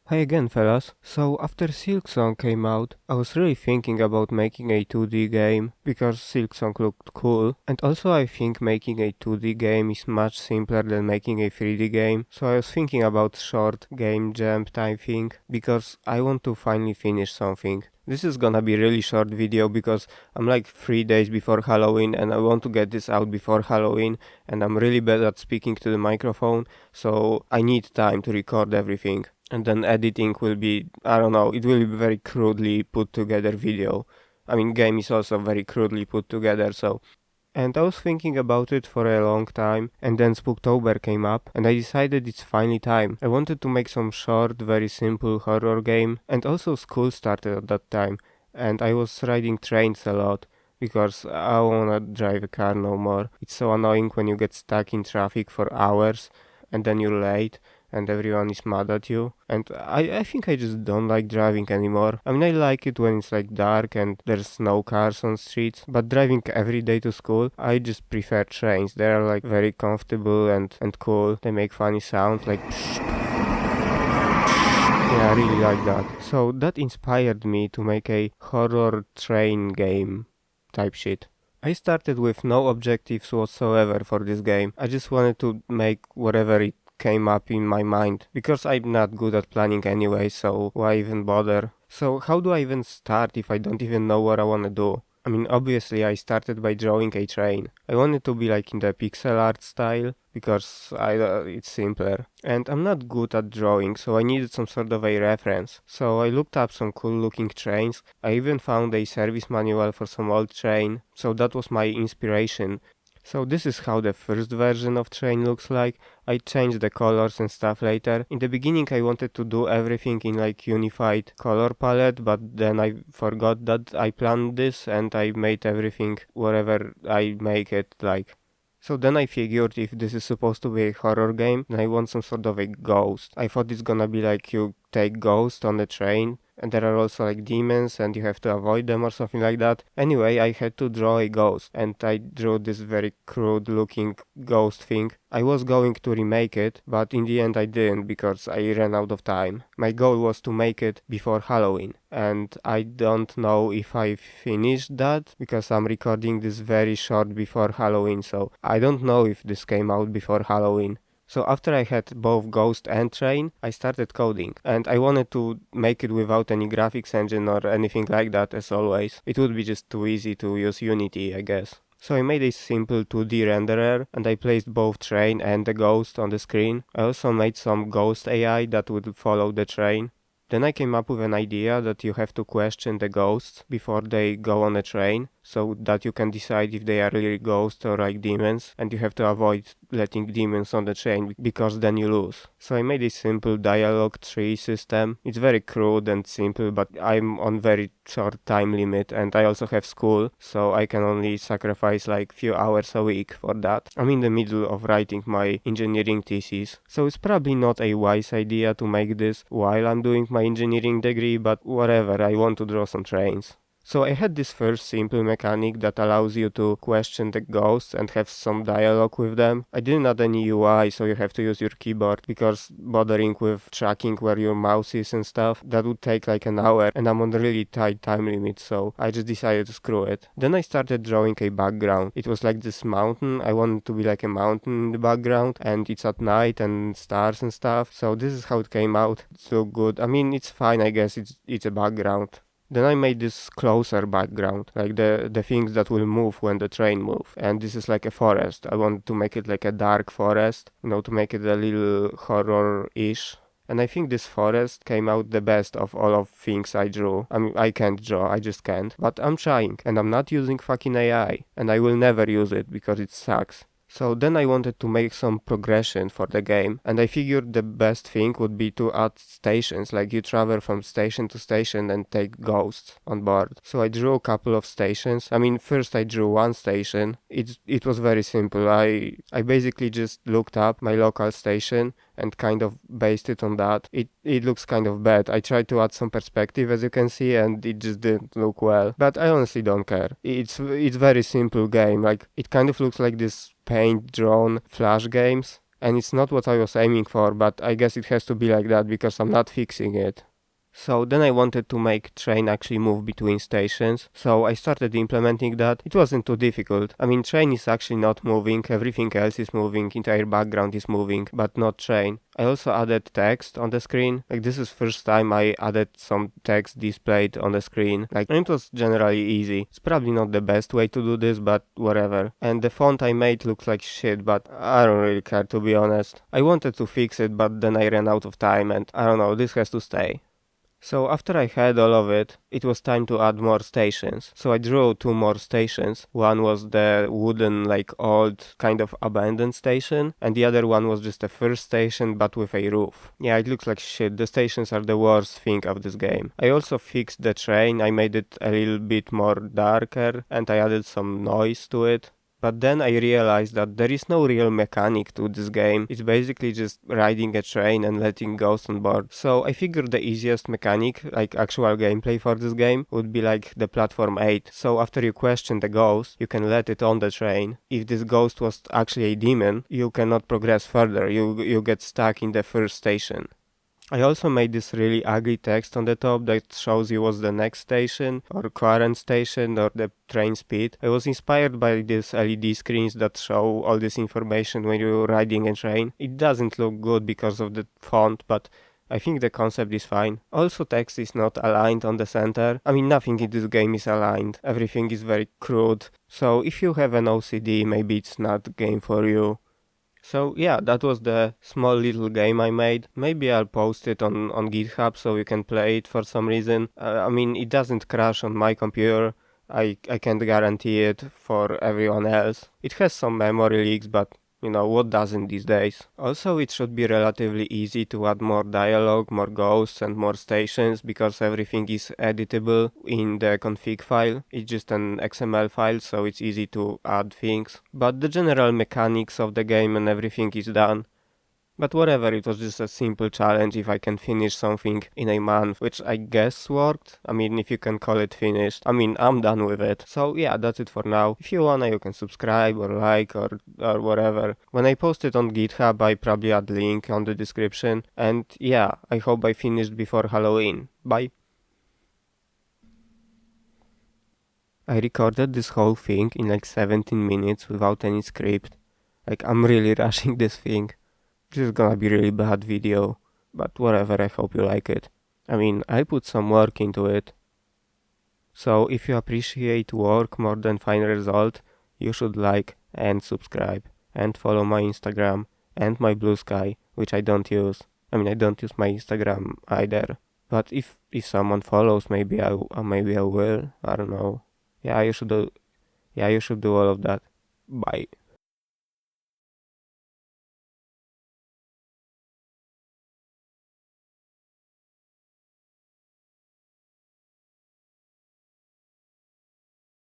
Hi again, fellas. So, after Silksong came out, I was really thinking about making a 2D game because Silksong looked cool, and also I think making a 2D game is much simpler than making a 3D game. So, I was thinking about short game jam type thing because I want to finally finish something. This is gonna be really short video because I'm like 3 days before Halloween and I want to get this out before Halloween, and I'm really bad at speaking to the microphone, so I need time to record everything. And then editing will be, I don't know, it will be very crudely put together video. I mean, game is also very crudely put together, so. And I was thinking about it for a long time, and then Spooktober came up, and I decided it's finally time. I wanted to make some short, very simple horror game, and also school started at that time, and I was riding trains a lot, because I wanna drive a car no more. It's so annoying when you get stuck in traffic for hours, and then you're late, and everyone is mad at you. And I think I just don't like driving anymore. I mean, I like it when it's like dark and there's no cars on streets, but driving every day to school, I just prefer trains. They are like very comfortable and cool. They make funny sounds like yeah, I really like that. So that inspired me to make a horror train game type shit. I started with no objectives whatsoever for this game. I just wanted to make whatever it came up in my mind because I'm not good at planning anyway, so why even bother? So how do I even start if I don't even know what I want to do? I mean, obviously I started by drawing a train. I wanted to be like in the pixel art style because it's simpler. And I'm not good at drawing, so I needed some sort of a reference. So I looked up some cool looking trains. I even found a service manual for some old train. So that was my inspiration. So this is how the first version of train looks like. I changed the colors and stuff later. In the beginning I wanted to do everything in like unified color palette, but then I forgot that I planned this and I made everything whatever I make it like. So then I figured if this is supposed to be a horror game, then I want some sort of a ghost. I thought it's gonna be like you take ghost on the train and there are also like demons and you have to avoid them or something like that. Anyway, I had to draw a ghost and I drew this very crude looking ghost thing. I was going to remake it, but in the end I didn't because I ran out of time. My goal was to make it before Halloween, and I don't know if I finished that because I'm recording this very short before Halloween, so I don't know if this came out before Halloween. So after I had both Ghost and Train, I started coding, and I wanted to make it without any graphics engine or anything like that as always. It would be just too easy to use Unity, I guess. So I made a simple 2D renderer and I placed both train and the ghost on the screen. I also made some ghost AI that would follow the train. Then I came up with an idea that you have to question the ghosts before they go on a train, so that you can decide if they are really ghosts or like demons, and you have to avoid letting demons on the train because then you lose. So I made a simple dialogue tree system. It's very crude and simple, but I'm on very short time limit and I also have school, so I can only sacrifice like few hours a week for that. I'm in the middle of writing my engineering thesis, so it's probably not a wise idea to make this while I'm doing my engineering degree, but whatever, I want to draw some trains. So I had this first simple mechanic that allows you to question the ghosts and have some dialogue with them. I didn't add any UI, so you have to use your keyboard because bothering with tracking where your mouse is and stuff, that would take like an hour and I'm on a really tight time limit, so I just decided to screw it. Then I started drawing a background. It was like this mountain. I wanted to be like a mountain in the background and it's at night and stars and stuff. So this is how it came out. It's so good. I mean, it's fine, I guess. It's a background. Then I made this closer background, like the things that will move when the train move. And this is like a forest. I want to make it like a dark forest, to make it a little horror-ish. And I think this forest came out the best of all of things I drew. I mean, I can't draw, I just can't. But I'm trying, and I'm not using fucking AI. And I will never use it because it sucks. So then I wanted to make some progression for the game, and I figured the best thing would be to add stations, like you travel from station to station and take ghosts on board. So I drew a couple of stations. I mean, first I drew one station. It was very simple. I basically just looked up my local station and kind of based it on that. It looks kind of bad. I tried to add some perspective, as you can see, and it just didn't look well. But I honestly don't care. It's very simple game. Like, it kind of looks like this paint drawn flash games, and it's not what I was aiming for, but I guess it has to be like that because I'm not fixing it. So then I wanted to make train actually move between stations, so I started implementing that. It wasn't too difficult. I mean, train is actually not moving, everything else is moving, entire background is moving, but not train. I also added text on the screen. Like, this is first time I added some text displayed on the screen. Like, it was generally easy. It's probably not the best way to do this, but whatever. And the font I made looks like shit, but I don't really care, to be honest. I wanted to fix it, but then I ran out of time, and I don't know, this has to stay. So after I had all of it, it was time to add more stations. So I drew 2 more stations. One was the wooden, like, old kind of abandoned station, and the other one was just a first station but with a roof. Yeah, it looks like shit. The stations are the worst thing of this game. I also fixed the train. I made it a little bit more darker and I added some noise to it. But then I realized that there is no real mechanic to this game. It's basically just riding a train and letting ghosts on board. So I figured the easiest mechanic, like actual gameplay for this game, would be like the platform 8. So after you question the ghost, you can let it on the train. If this ghost was actually a demon, you cannot progress further. You get stuck in the first station. I also made this really ugly text on the top that shows you what's the next station, or current station, or the train speed. I was inspired by these LED screens that show all this information when you're riding a train. It doesn't look good because of the font, but I think the concept is fine. Also, text is not aligned on the center. I mean, nothing in this game is aligned. Everything is very crude. So if you have an OCD, maybe it's not the game for you. So yeah, that was the small little game I made. Maybe I'll post it on GitHub so you can play it for some reason. I mean, it doesn't crash on my computer. I can't guarantee it for everyone else. It has some memory leaks, but you know, what doesn't these days? Also, it should be relatively easy to add more dialogue, more ghosts and more stations because everything is editable in the config file. It's just an XML file, so it's easy to add things. But the general mechanics of the game and everything is done. But whatever, it was just a simple challenge if I can finish something in a month, which I guess worked. I mean, if you can call it finished. I mean, I'm done with it. So yeah, that's it for now. If you wanna, you can subscribe or like or whatever. When I post it on GitHub, I probably add link on the description. And yeah, I hope I finished before Halloween. Bye. I recorded this whole thing in like 17 minutes without any script. Like, I'm really rushing this thing. This is gonna be really bad video, but whatever, I hope you like it. I mean, I put some work into it. So if you appreciate work more than final result, you should like and subscribe and follow my Instagram and my Bluesky, which I don't use. I mean, I don't use my Instagram either. But if someone follows, maybe I will. I don't know. Yeah, you should do all of that. Bye.